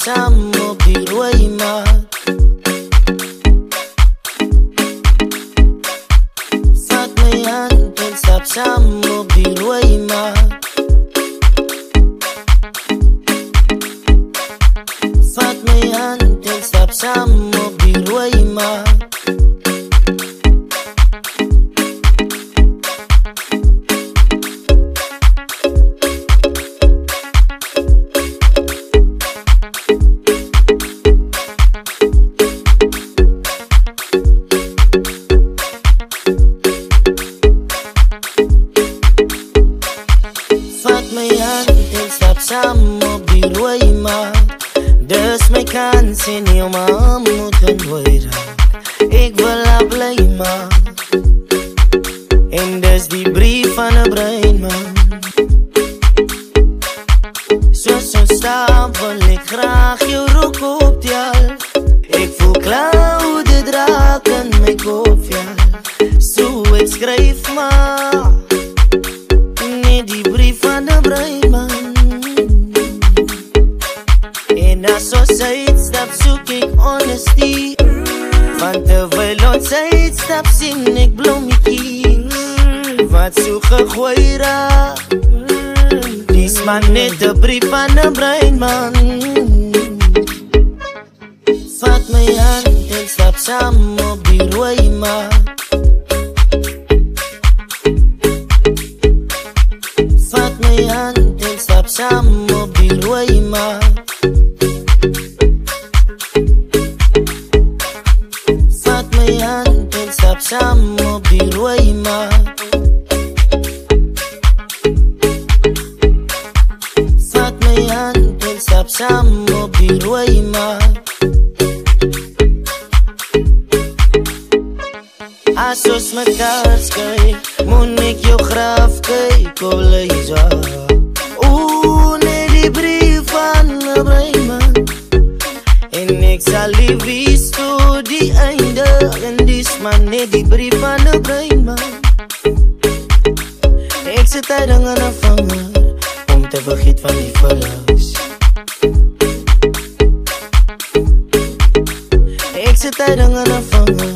saam op die rooi mat. Vat my hand en stap saam op die rooi mat. Vat my hand en stap saam op die rooi mat. Saam op die rooi mat. Dis my kans en jou ma moet genooi raak. Ek wil haar bly maak. En dis die brief van 'n breinman. Soos ons staan wil ek graag jou rok optel. Ek voel klaude draak in my kop, ja. So ek skryf maar net die brief van 'n breinman. En as ons uitstap soek ek honesty. Want terwyl ons uitstap sien ek blommetjies wat so gegooi raak. Dis maar net 'n brief van 'n breinman. Vat my hand en stap saam op die rooi mat. Vat my hand en stap saam op die rooi mat. Stap saam op die rooi mat. Vat my hand en stap saam op die rooi mat. As ons mekaar skei, moet ek jou graf kyk op Liza. Nee, die brief van 'n breinman. En ek sal die wies tot die einde. En dis maar net die brief van 'n breinman. Ek sit tyding aan 'n vanger om te vergeet van die verlies. Ek sit tyding aan 'n vanger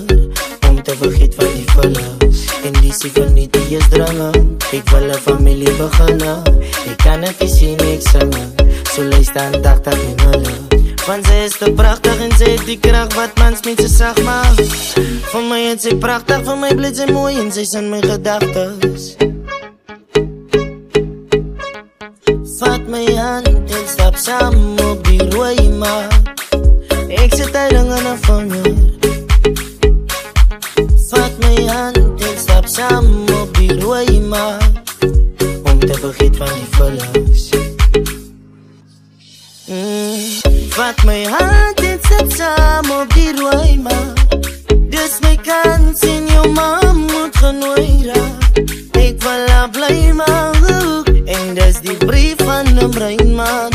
om te vergeet van die verlies. En die sie van die is drangen. Ek wil 'n familie begin. Ek kan het nie sien ek sing. So luister aan dag met hulle. Want sy is te prachtig en sy het die kracht wat mans mense sag maak. Vir my het sy prachtig, vir my bly sy mooi en sy is in my gedagtes. Vat my hand en stap saam op die rooi mat. Ek sit tyding aan 'n vanger. Vat my hand en stap saam op die rooi mat. Om te vergeet van die verlies. Vat my hand en stap saam op die rooi mat. Dis my kans en jou ma moet genooi raak. Ek wil haar bly maak. En dis die brief van 'n breinman.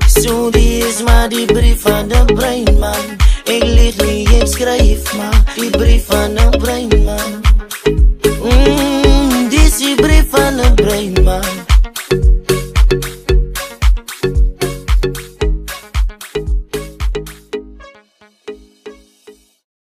So die is maar die brief van 'n breinman. Ek lieg nie, ek skryf maar die brief van 'n